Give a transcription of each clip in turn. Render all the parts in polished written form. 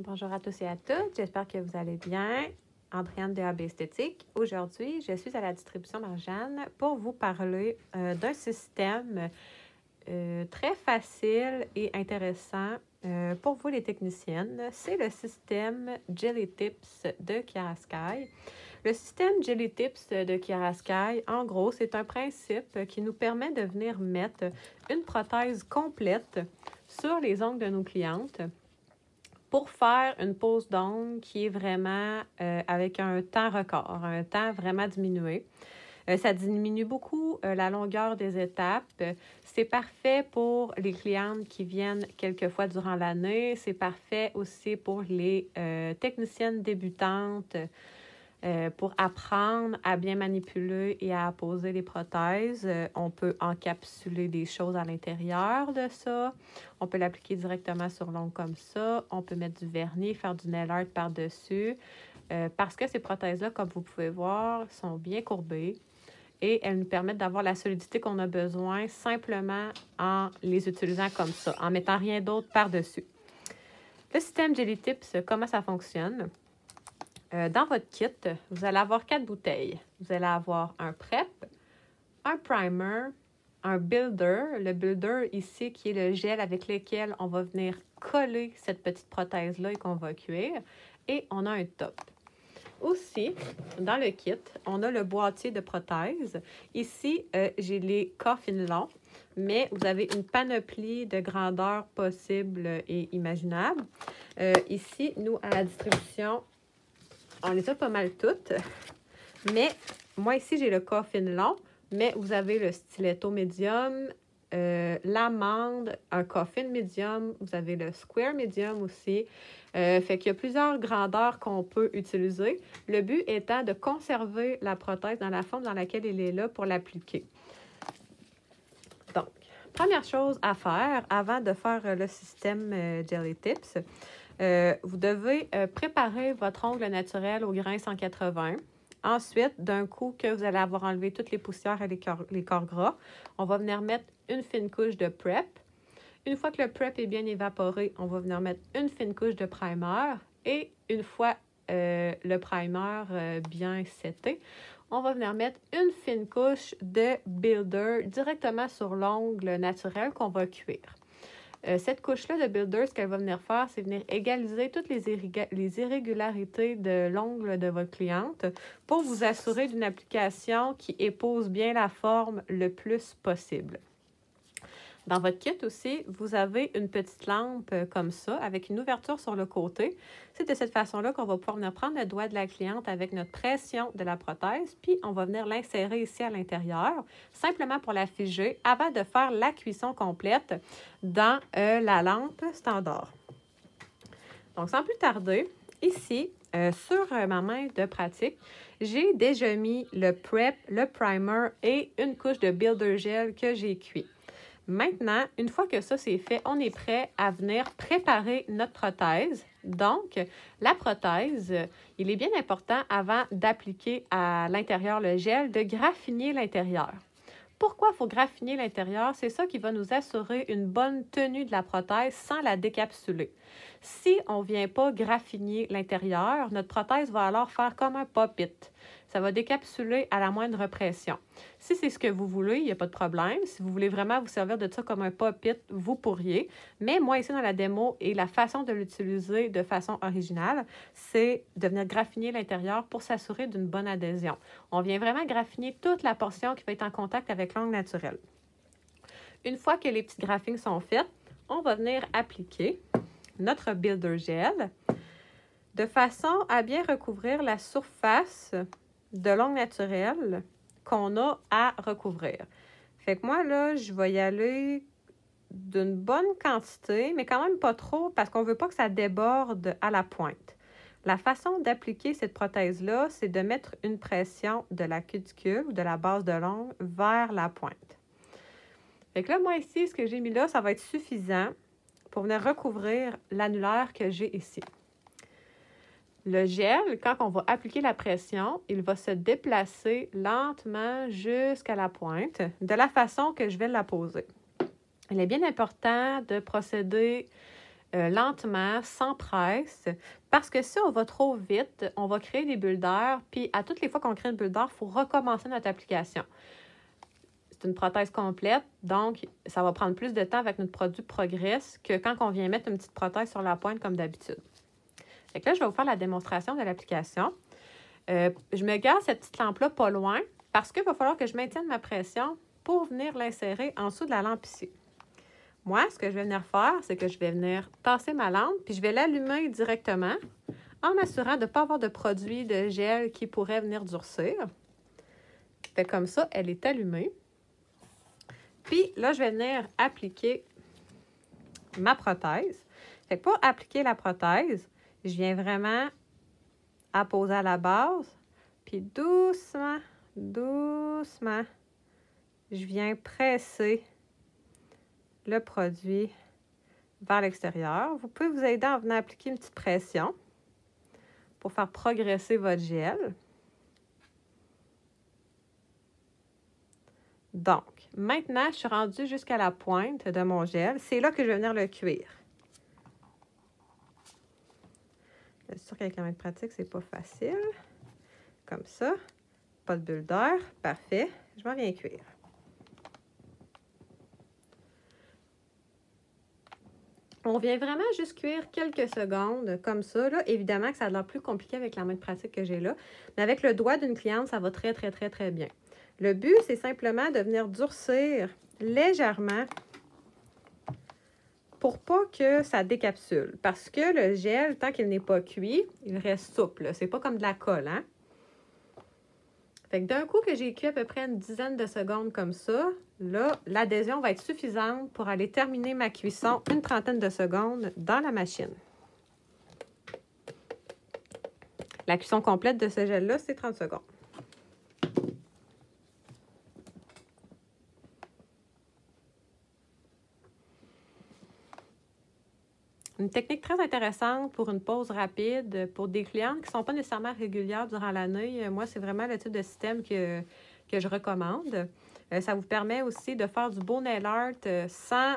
Bonjour à tous et à toutes, j'espère que vous allez bien. Andréane de AB Esthétique. Aujourd'hui, je suis à la distribution Marjane pour vous parler d'un système très facile et intéressant pour vous les techniciennes. C'est le système Jelly Tips de Chiara Sky. Le système Jelly Tips de Chiara Sky, en gros, c'est un principe qui nous permet de venir mettre une prothèse complète sur les ongles de nos clientes pour faire une pose d'ongles qui est vraiment avec un temps record, un temps vraiment diminué. Ça diminue beaucoup la longueur des étapes. C'est parfait pour les clientes qui viennent quelques fois durant l'année. C'est parfait aussi pour les techniciennes débutantes pour apprendre à bien manipuler et à poser les prothèses. On peut encapsuler des choses à l'intérieur de ça. On peut l'appliquer directement sur l'ongle comme ça. On peut mettre du vernis, faire du nail art par-dessus. Parce que ces prothèses-là, comme vous pouvez voir, sont bien courbées et elles nous permettent d'avoir la solidité qu'on a besoin simplement en les utilisant comme ça, en mettant rien d'autre par-dessus. Le système Jelly Tips, comment ça fonctionne? Dans votre kit, vous allez avoir 4 bouteilles. Vous allez avoir un prep, un primer, un builder. Le builder ici qui est le gel avec lequel on va venir coller cette petite prothèse-là et qu'on va cuire. Et on a un top. Aussi, dans le kit, on a le boîtier de prothèses. Ici, j'ai les coffins longs, mais vous avez une panoplie de grandeurs possibles et imaginables. Ici, nous, à la distribution, on les a pas mal toutes, mais moi ici, j'ai le coffin long, mais vous avez le stiletto médium, l'amande, un coffin médium, vous avez le square médium aussi. Fait qu'il y a plusieurs grandeurs qu'on peut utiliser. Le but étant de conserver la prothèse dans la forme dans laquelle elle est là pour l'appliquer. Donc, première chose à faire avant de faire le système Jelly Tips, vous devez préparer votre ongle naturel au grain 180. Ensuite, d'un coup que vous allez avoir enlevé toutes les poussières et les corps gras, on va venir mettre une fine couche de prep. Une fois que le prep est bien évaporé, on va venir mettre une fine couche de primer. Et une fois le primer bien setté, on va venir mettre une fine couche de builder directement sur l'ongle naturel qu'on va cuire. Cette couche-là de builder, ce qu'elle va venir faire, c'est venir égaliser toutes les irrégularités de l'ongle de votre cliente pour vous assurer d'une application qui épouse bien la forme le plus possible. Dans votre kit aussi, vous avez une petite lampe comme ça, avec une ouverture sur le côté. C'est de cette façon-là qu'on va pouvoir venir prendre le doigt de la cliente avec notre pression de la prothèse, puis on va venir l'insérer ici à l'intérieur, simplement pour la figer, avant de faire la cuisson complète dans la lampe standard. Donc, sans plus tarder, ici, sur ma main de pratique, j'ai déjà mis le prep, le primer et une couche de builder gel que j'ai cuit. Maintenant, une fois que ça c'est fait, on est prêt à venir préparer notre prothèse. Donc, la prothèse, il est bien important avant d'appliquer à l'intérieur le gel, de graffiner l'intérieur. Pourquoi il faut graffiner l'intérieur? C'est ça qui va nous assurer une bonne tenue de la prothèse sans la décapsuler. Si on ne vient pas graffiner l'intérieur, notre prothèse va alors faire comme un pop-it. Ça va décapsuler à la moindre pression. Si c'est ce que vous voulez, il n'y a pas de problème. Si vous voulez vraiment vous servir de ça comme un pop-it, vous pourriez. Mais moi, ici, dans la démo, et la façon de l'utiliser de façon originale, c'est de venir graffiner l'intérieur pour s'assurer d'une bonne adhésion. On vient vraiment graffiner toute la portion qui va être en contact avec l'ongle naturel. Une fois que les petites graphings sont faites, on va venir appliquer notre builder gel de façon à bien recouvrir la surface de l'ongle naturel qu'on a à recouvrir. Fait que moi, là, je vais y aller d'une bonne quantité, mais quand même pas trop parce qu'on ne veut pas que ça déborde à la pointe. La façon d'appliquer cette prothèse-là, c'est de mettre une pression de la cuticule ou de la base de l'ongle vers la pointe. Fait que là, moi, ici, ce que j'ai mis là, ça va être suffisant pour venir recouvrir l'annulaire que j'ai ici. Le gel, quand on va appliquer la pression, il va se déplacer lentement jusqu'à la pointe, de la façon que je vais la poser. Il est bien important de procéder lentement, sans presse, parce que si on va trop vite, on va créer des bulles d'air, puis à toutes les fois qu'on crée une bulle d'air, il faut recommencer notre application. C'est une prothèse complète, donc ça va prendre plus de temps avec notre produit Progress que quand on vient mettre une petite prothèse sur la pointe comme d'habitude. Fait que là, je vais vous faire la démonstration de l'application. Je me garde cette petite lampe-là pas loin parce qu'il va falloir que je maintienne ma pression pour venir l'insérer en dessous de la lampe ici. Moi, ce que je vais venir faire, c'est que je vais venir tasser ma lampe puis je vais l'allumer directement en m'assurant de ne pas avoir de produit de gel qui pourrait venir durcir. Fait comme ça, elle est allumée. Puis là, je vais venir appliquer ma prothèse. Fait que pour appliquer la prothèse, je viens vraiment apposer à la base. Puis doucement, doucement, je viens presser le produit vers l'extérieur. Vous pouvez vous aider en venant appliquer une petite pression pour faire progresser votre gel. Donc, maintenant, je suis rendue jusqu'à la pointe de mon gel. C'est là que je vais venir le cuire. C'est sûr qu'avec la main de pratique, c'est pas facile. Comme ça. Pas de bulle d'air. Parfait. Je m'en viens cuire. On vient vraiment juste cuire quelques secondes comme ça. Là. Évidemment que ça a l'air plus compliqué avec la main de pratique que j'ai là. Mais avec le doigt d'une cliente, ça va très, très, très, très bien. Le but, c'est simplement de venir durcir légèrement pour pas que ça décapsule. Parce que le gel, tant qu'il n'est pas cuit, il reste souple. C'est pas comme de la colle, hein? Fait que d'un coup que j'ai cuit à peu près une dizaine de secondes comme ça, là, l'adhésion va être suffisante pour aller terminer ma cuisson une trentaine de secondes dans la machine. La cuisson complète de ce gel-là, c'est 30 secondes. Une technique très intéressante pour une pause rapide pour des clientes qui ne sont pas nécessairement régulières durant l'année. Moi, c'est vraiment le type de système que je recommande. Ça vous permet aussi de faire du beau nail art sans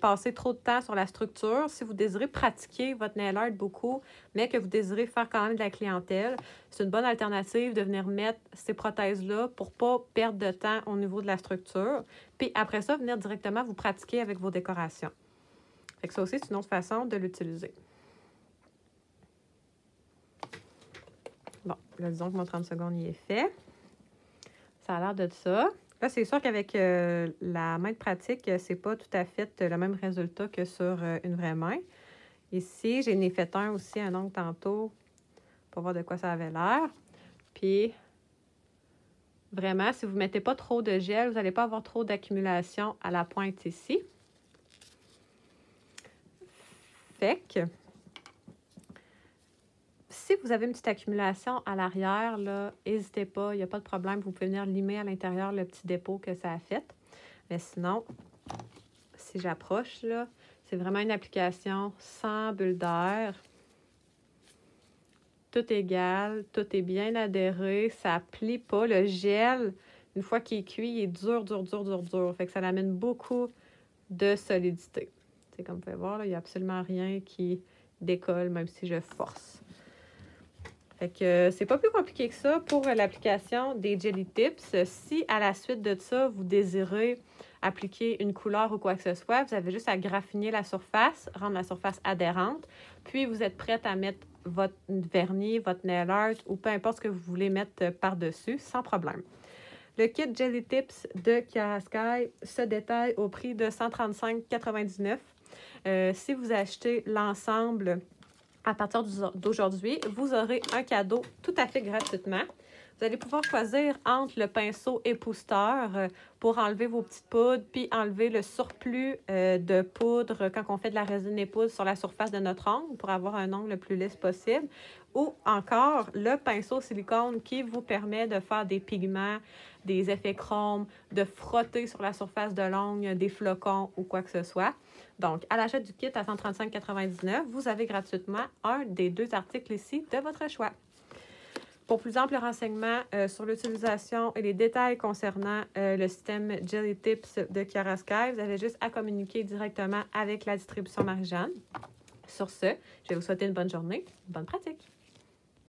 passer trop de temps sur la structure. Si vous désirez pratiquer votre nail art beaucoup, mais que vous désirez faire quand même de la clientèle, c'est une bonne alternative de venir mettre ces prothèses-là pour ne pas perdre de temps au niveau de la structure. Puis après ça, venir directement vous pratiquer avec vos décorations. Fait que ça aussi, c'est une autre façon de l'utiliser. Bon, là, disons que mon 30 secondes y est fait. Ça a l'air de ça. Là, c'est sûr qu'avec la main de pratique, c'est pas tout à fait le même résultat que sur une vraie main. Ici, j'en ai fait un aussi, un ongle tantôt, pour voir de quoi ça avait l'air. Puis, vraiment, si vous ne mettez pas trop de gel, vous n'allez pas avoir trop d'accumulation à la pointe ici. Fait que, si vous avez une petite accumulation à l'arrière, n'hésitez pas, il n'y a pas de problème. Vous pouvez venir limer à l'intérieur le petit dépôt que ça a fait. Mais sinon, si j'approche, là, c'est vraiment une application sans bulle d'air. Tout égal, tout est bien adhéré, ça ne plie pas. Le gel, une fois qu'il est cuit, il est dur, dur, dur, dur, dur. Fait que ça amène beaucoup de solidité. C'est comme vous pouvez voir, là, il n'y a absolument rien qui décolle, même si je force. Fait que c'est pas plus compliqué que ça pour l'application des Jelly Tips. Si à la suite de ça, vous désirez appliquer une couleur ou quoi que ce soit, vous avez juste à graffiner la surface, rendre la surface adhérente, puis vous êtes prête à mettre votre vernis, votre nail art ou peu importe ce que vous voulez mettre par-dessus, sans problème. Le kit Jelly Tips de Kiara Sky se détaille au prix de 135,99 $. Si vous achetez l'ensemble à partir d'aujourd'hui, vous aurez un cadeau tout à fait gratuitement. Vous allez pouvoir choisir entre le pinceau épousseteur pour enlever vos petites poudres, puis enlever le surplus de poudre quand on fait de la résine épouse sur la surface de notre ongle pour avoir un ongle le plus lisse possible, ou encore le pinceau silicone qui vous permet de faire des pigments, des effets chrome, de frotter sur la surface de l'ongle des flocons ou quoi que ce soit. Donc, à l'achat du kit à 135,99 $, vous avez gratuitement un des deux articles ici de votre choix. Pour plus amples renseignements sur l'utilisation et les détails concernant le système Jelly Tips de Chiara Sky, vous avez juste à communiquer directement avec la distribution Marie-Jeanne. Sur ce, je vais vous souhaiter une bonne journée, bonne pratique!